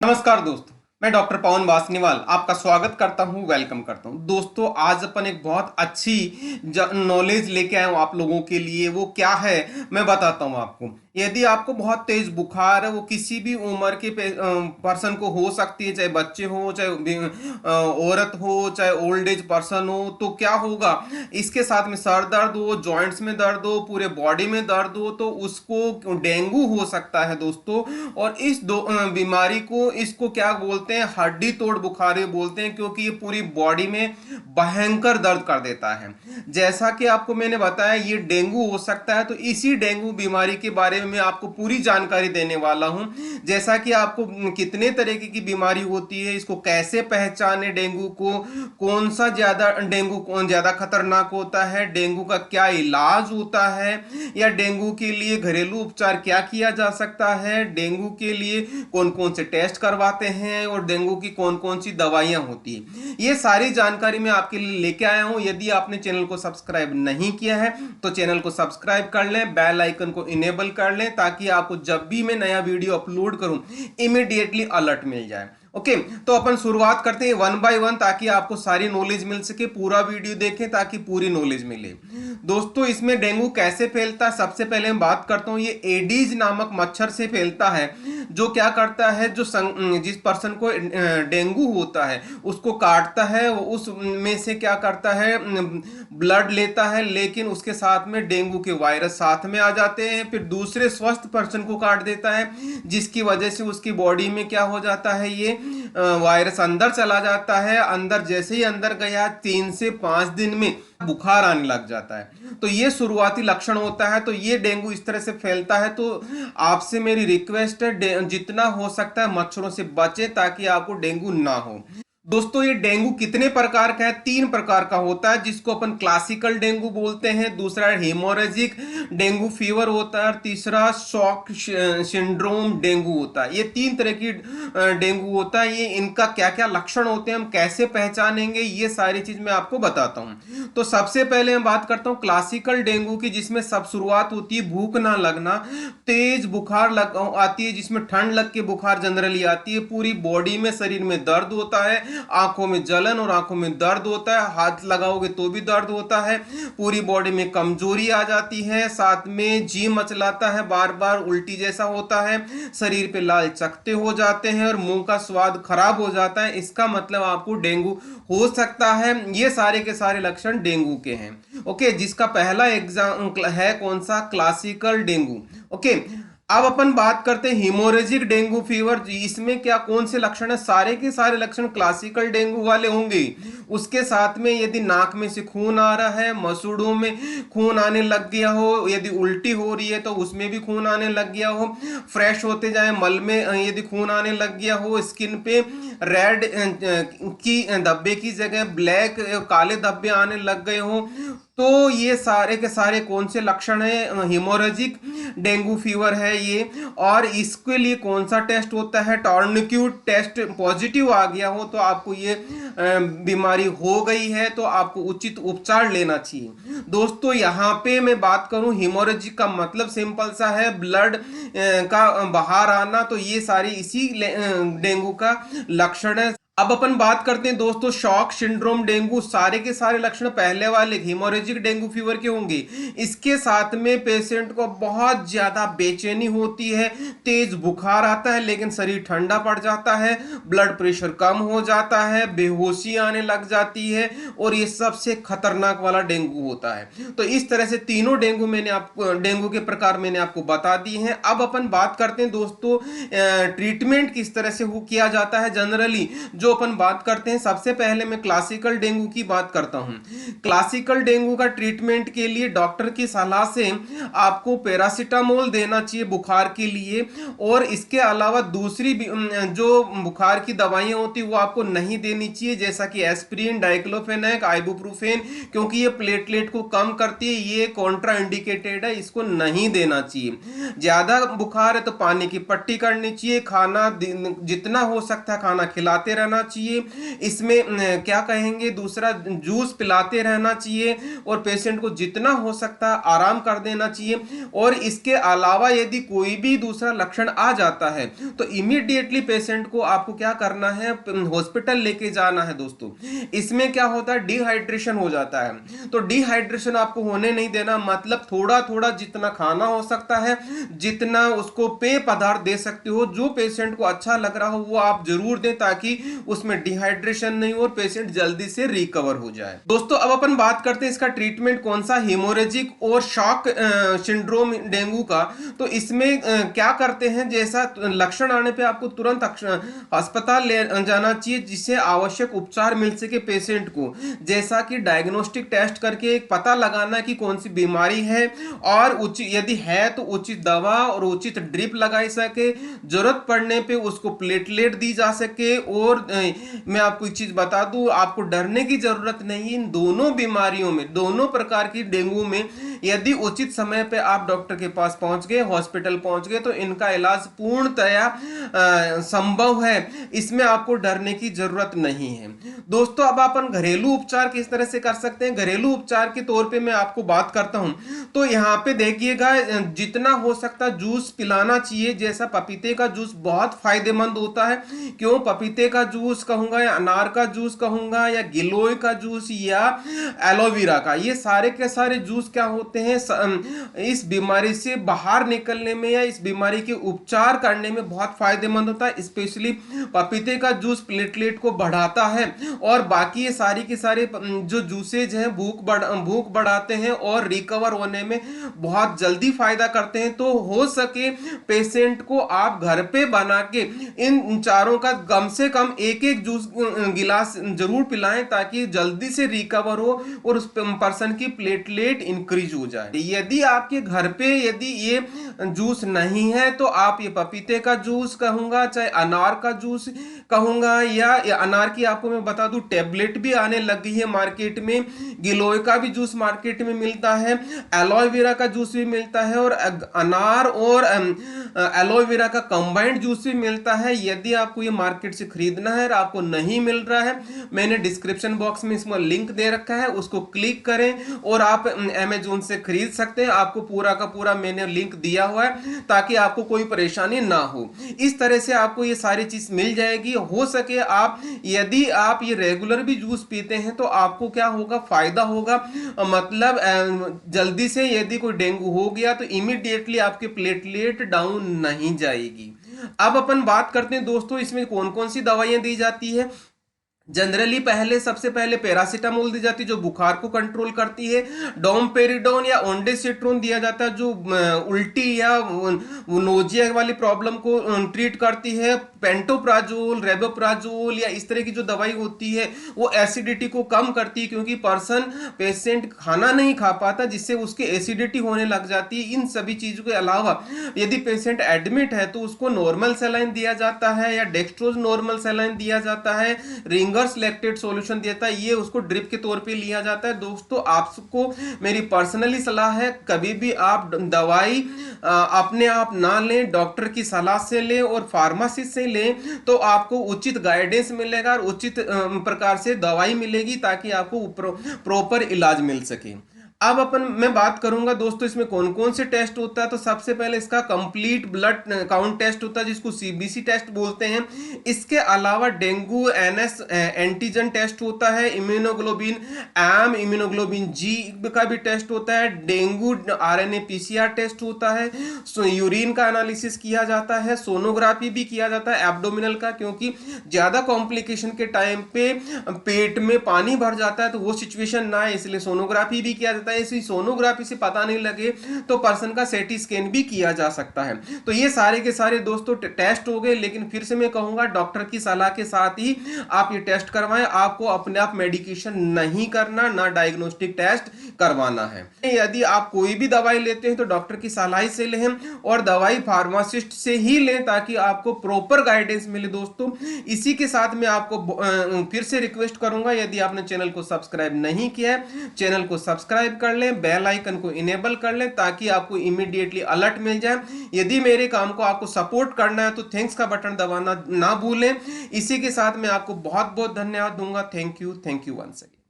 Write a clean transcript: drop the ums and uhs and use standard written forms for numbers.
नमस्कार दोस्तों, मैं डॉक्टर पवन वासनीवाल आपका स्वागत करता हूं, वेलकम करता हूं। दोस्तों, आज अपन एक बहुत अच्छी नॉलेज लेके आए हूं आप लोगों के लिए। वो क्या है मैं बताता हूं आपको। यदि आपको बहुत तेज बुखार है, वो किसी भी उम्र के पर्सन को हो सकती है, चाहे बच्चे हो, चाहे औरत हो, चाहे ओल्ड एज पर्सन हो, तो क्या होगा, इसके साथ में सर दर्द हो, जॉइंट्स में दर्द हो, पूरे बॉडी में दर्द हो, तो उसको डेंगू हो सकता है दोस्तों। और इस बीमारी को, इसको क्या बोलते हैं, हड्डी तोड़ बुखार बोलते हैं, क्योंकि ये पूरी बॉडी में भयंकर दर्द कर देता है। जैसा कि आपको मैंने बताया ये डेंगू हो सकता है, तो इसी डेंगू बीमारी के बारे में मैं आपको पूरी जानकारी देने वाला हूं। जैसा कि आपको कितने तरीके की बीमारी होती है, इसको कैसे पहचाने डेंगू को, कौन सा डेंगू कौन ज्यादा खतरनाक होता है, डेंगू का क्या इलाज होता है, या डेंगू के लिए घरेलू उपचार क्या किया जा सकता है, डेंगू के लिए कौन कौन से टेस्ट करवाते हैं, और डेंगू की कौन कौन सी दवाइयां होती है, ये सारी जानकारी मैं आपके लिए लेके आया हूं। यदि आपने चैनल को सब्सक्राइब नहीं किया है तो चैनल को सब्सक्राइब कर लें, बेल आइकन को इनेबल कर लें, ताकि आपको जब भी मैं नया वीडियो अपलोड करूं इमीडिएटली अलर्ट मिल जाए। ओके, तो अपन शुरुआत करते हैं वन बाय वन, ताकि आपको सारी नॉलेज मिल सके। पूरा वीडियो देखें ताकि पूरी नॉलेज मिले। दोस्तों, इसमें डेंगू कैसे फैलता है, सबसे पहले मैं बात करता हूं। ये एडीज नामक मच्छर से फैलता है, जो क्या करता है, जिस पर्सन को डेंगू होता है उसको काटता है, वो उस में से क्या करता है, ब्लड लेता है, लेकिन उसके साथ में डेंगू के वायरस साथ में आ जाते हैं, फिर दूसरे स्वस्थ पर्सन को काट देता है, जिसकी वजह से उसकी बॉडी में क्या हो जाता है, ये वायरस अंदर चला जाता है। अंदर जैसे ही अंदर गया, 3 से 5 दिन में बुखार आने लग जाता है। तो ये शुरुआती लक्षण होता है। तो ये डेंगू इस तरह से फैलता है। तो आपसे मेरी रिक्वेस्ट है, जितना हो सकता है मच्छरों से बचें, ताकि आपको डेंगू ना हो। दोस्तों, ये डेंगू कितने प्रकार का है? 3 प्रकार का होता है, जिसको अपन क्लासिकल डेंगू बोलते हैं, दूसरा हेमोरेजिक डेंगू फीवर होता है, और तीसरा शॉक सिंड्रोम डेंगू होता है। ये 3 तरह की डेंगू होता है। ये इनका क्या क्या लक्षण होते हैं, हम कैसे पहचानेंगे, ये सारी चीज मैं आपको बताता हूं। तो सबसे पहले मैं बात करता हूं क्लासिकल डेंगू की, जिसमें सब शुरुआत होती है भूख ना लगना, तेज बुखार आती है, जिसमें ठंड लग के बुखार जनरली आती है, पूरी बॉडी में, शरीर में दर्द होता है, आंखों में जलन और आंखों में दर्द होता है, हाथ लगाओगे तो भी दर्द होता है, पूरी बॉडी में कमजोरी आ जाती है, साथ में जी मचलाता है, बार बार उल्टी जैसा होता है, शरीर पे लाल चकत्ते हो जाते हैं, और मुंह का स्वाद खराब हो जाता है। इसका मतलब आपको डेंगू हो सकता है। ये सारे के सारे लक्षण डेंगू के हैं। ओके, जिसका पहला एग्जाम है कौन सा, क्लासिकल डेंगू। ओके, अब अपन बात करते हैं हीमोरेजिक डेंगू फीवर। इसमें क्या कौन से लक्षण है, सारे के सारे लक्षण क्लासिकल डेंगू वाले होंगे। उसके साथ में यदि नाक में से खून आ रहा है, मसूड़ों में खून आने लग गया हो, यदि उल्टी हो रही है तो उसमें भी खून आने लग गया हो, फ्रेश होते जाए मल में यदि खून आने लग गया हो, स्किन पे रेड की धब्बे की जगह ब्लैक काले धब्बे आने लग गए हो, तो ये सारे के सारे कौन से लक्षण है, हेमोरेजिक डेंगू फीवर है ये। और इसके लिए कौन सा टेस्ट होता है, टॉर्निक्यूट टेस्ट पॉजिटिव आ गया हो तो आपको ये बीमारी हो गई है, तो आपको उचित उपचार लेना चाहिए। दोस्तों, यहाँ पे मैं बात करूं, हेमोरेजिक का मतलब सिंपल सा है, ब्लड का बाहर आना। तो ये सारी इसी डेंगू का लक्षण है। अब अपन बात करते हैं दोस्तों शॉक सिंड्रोम डेंगू। सारे के सारे लक्षण पहले वाले हेमोरेजिक डेंगू फीवर के होंगे। इसके साथ में पेशेंट को बहुत ज्यादा बेचैनी होती है, तेज बुखार आता है, लेकिन शरीर ठंडा पड़ जाता है, ब्लड प्रेशर कम हो जाता है, बेहोशी आने लग जाती है, और ये सबसे खतरनाक वाला डेंगू होता है। तो इस तरह से तीनों डेंगू के प्रकार मैंने आपको बता दिए हैं। अब अपन बात करते हैं दोस्तों ट्रीटमेंट किस तरह से किया जाता है जनरली, जो अपन बात करते हैं। सबसे पहले मैं क्लासिकल डेंगू की बात करता हूं। क्लासिकल डेंगू का ट्रीटमेंट के लिए डॉक्टर की सलाह से आपको पैरासीटामोल देना चाहिए बुखार के लिए, और इसके अलावा दूसरी जो बुखार की दवाइयां होती है वो आपको नहीं देनी चाहिए, जैसा कि एस्पिरिन, डाइक्लोफेनेक, आइबुप्रोफेन, क्योंकि ये प्लेटलेट को कम करती है, ये कॉन्ट्रा इंडिकेटेड है, इसको नहीं देना चाहिए। ज्यादा बुखार है तो पानी की पट्टी करनी चाहिए, खाना जितना हो सकता है खाना खिलाते रहना रहना चाहिए। इसमें क्या कहेंगे, दूसरा जूस पिलाते रहना चाहिए और पेशेंट को जितना हो सकता है आराम कर देना चाहिए। और इसके अलावा यदि कोई भी दूसरा लक्षण आ जाता है तो इमीडिएटली पेशेंट को आपको क्या करना है, हॉस्पिटल लेके जाना है दोस्तों। इसमें क्या होता है, डिहाइड्रेशन हो जाता है। तो डिहाइड्रेशन आपको होने नहीं देना, मतलब थोड़ा थोड़ा जितना खाना हो सकता है, जितना उसको पेय पदार्थ दे सकते हो, जो पेशेंट को अच्छा लग रहा हो वो आप जरूर दें, ताकि उसमें डिहाइड्रेशन नहीं हो और पेशेंट जल्दी से रिकवर हो जाए। दोस्तों अब अपन बात करते हैं इसका ट्रीटमेंट कौन सा, हेमोरेजिक और शॉक सिंड्रोम डेंगू का। तो इसमें क्या करते हैं, जैसा लक्षण आने पे आपको तुरंत अस्पताल ले जाना चाहिए, जिससे आवश्यक उपचार मिल सके पेशेंट को। जैसा कि डायग्नोस्टिक टेस्ट करके एक पता लगाना कि कौन सी बीमारी है, और उचित यदि है तो उचित दवा और उचित ड्रिप लगाई सके, जरूरत पड़ने पे उसको प्लेटलेट दी जा सके। और मैं आपको एक चीज बता दूं, आपको डरने की जरूरत नहीं। इन दोनों बीमारियों में, दोनों प्रकार की डेंगू में यदि उचित समय पे आप डॉक्टर के पास पहुंच गए, हॉस्पिटल पहुंच गए, तो इनका इलाज पूर्णतया संभव है। इसमें आपको डरने की जरूरत नहीं है। दोस्तों अब अपन घरेलू उपचार किस तरह से कर सकते हैं, घरेलू उपचार के तौर पे मैं आपको बात करता हूं। तो यहाँ पे देखिएगा, जितना हो सकता जूस पिलाना चाहिए। जैसा पपीते का जूस बहुत फायदेमंद होता है। क्यों, पपीते का जूस कहूंगा या अनार का जूस कहूंगा या गिलोय का जूस या एलोवेरा का, ये सारे के सारे जूस क्या होते हैं, इस बीमारी से बाहर निकलने में या इस बीमारी के उपचार करने में बहुत फायदेमंद होता है। स्पेशली पपीते का जूस प्लेटलेट को बढ़ाता है, और बाकी ये सारी के सारे जो जूसेज हैं भूख बढ़ाते हैं और रिकवर होने में बहुत जल्दी फायदा करते हैं। तो हो सके पेशेंट को आप घर पे बना के इन चारों का कम से कम एक एक जूस गिलास जरूर पिलाएं, ताकि जल्दी से रिकवर हो और उस पर्सन की प्लेटलेट इंक्रीज हो जाए। यदि आपके घर पे यदि ये जूस नहीं है तो आप ये पपीते का जूस कहूंगा, चाहे अनार का जूस कहूंगा, या अनार की आपको मैं बता दूं टेबलेट भी आने लग गई है मार्केट में, गिलोय का भी जूस मार्केट में मिलता है, एलोवेरा का जूस भी मिलता है, और अनार और एलोवेरा का कंबाइंड जूस भी मिलता है। यदि आपको ये मार्केट से खरीदना है और आपको नहीं मिल रहा है, मैंने डिस्क्रिप्शन बॉक्स में इसमें लिंक दे रखा है, उसको क्लिक करें और आप अमेजोन से खरीद सकते हैं। आपको पूरा का पूरा मैंने लिंक दिया हुआ है, ताकि आपको कोई परेशानी ना हो। इस तरह से आपको ये सारी चीज मिल जाएगी। हो सके आप यदि आप ये रेगुलर भी जूस पीते हैं तो आपको क्या होगा, फायदा होगा। मतलब जल्दी से यदि कोई डेंगू हो गया तो इमीडिएटली आपके प्लेटलेट डाउन नहीं जाएगी। अब अपन बात करते हैं दोस्तों, इसमें कौन कौन सी दवाइयां दी जाती है। जनरली सबसे पहले पैरासीटामोल दी जाती है, जो बुखार को कंट्रोल करती है। डोमपेरिडोन या ओंडेसिट्रोन दिया जाता है, जो उल्टी या नोजिया वाली प्रॉब्लम को ट्रीट करती है। पेंटोप्राजोल, रेबोप्राजोल या इस तरह की जो दवाई होती है वो एसिडिटी को कम करती है, क्योंकि पेशेंट खाना नहीं खा पाता, जिससे उसके एसिडिटी होने लग जाती है। इन सभी चीजों के अलावा यदि पेशेंट एडमिट है तो उसको नॉर्मल सलाइन दिया जाता है, या डेक्स्ट्रोज नॉर्मल सलाइन दिया जाता है, रिंगर्स लैक्टेट सॉल्यूशन देता है, ये उसको ड्रिप के तौर पे लिया जाता है। दोस्तों आपको मेरी पर्सनली सलाह है, कभी भी आप दवाई अपने आप ना लें, डॉक्टर की सलाह से लें और फार्मासिस्ट से लें, तो आपको उचित गाइडेंस मिलेगा और उचित प्रकार से दवाई मिलेगी, ताकि आपको प्रॉपर इलाज मिल सके। अब मैं बात करूंगा दोस्तों, इसमें कौन कौन से टेस्ट होता है। तो सबसे पहले इसका कंप्लीट ब्लड काउंट टेस्ट होता है, जिसको सीबीसी टेस्ट बोलते हैं। इसके अलावा डेंगू एनएस एंटीजन टेस्ट होता है, इम्यूनोग्लोबिन एम, इम्यूनोग्लोबिन जी का भी टेस्ट होता है, डेंगू आरएनए पीसीआर टेस्ट होता है, यूरिन का एनालिसिस किया जाता है, सोनोग्राफी भी किया जाता है एब्डोमिनल का, क्योंकि ज्यादा कॉम्प्लिकेशन के टाइम पे पेट में पानी भर जाता है, तो वो सिचुएशन ना है, इसलिए सोनोग्राफी भी किया जाता है। इसी सोनोग्राफी से पता नहीं लगे तो पर्सन का सीटी स्कैन भी किया जा सकता है। तो ये सारे के सारे दोस्तों टेस्ट हो गए, लेकिन फिर से मैं कहूंगा डॉक्टर की सलाह के साथ ही आप ये टेस्ट करवाएं। आपको अपने आप मेडिकेशन नहीं करना, ना डायग्नोस्टिक टेस्ट, करवाना है। यदि आप कोई भी दवाई लेते हैं तो डॉक्टर की सलाह से लें और दवाई फार्मासिस्ट से ही लें ताकि आपको प्रॉपर गाइडेंस मिले दोस्तों। इसी के साथ मैं आपको फिर से रिक्वेस्ट करूंगा, यदि आपने चैनल को सब्सक्राइब नहीं किया है, चैनल को सब्सक्राइब कर लें, बेल आइकन को इनेबल कर लें ताकि आपको इमीडिएटली अलर्ट मिल जाए। यदि मेरे काम को आपको सपोर्ट करना है तो थैंक्स का बटन दबाना ना भूलें। इसी के साथ मैं आपको बहुत बहुत धन्यवाद दूंगा। Thank you once again.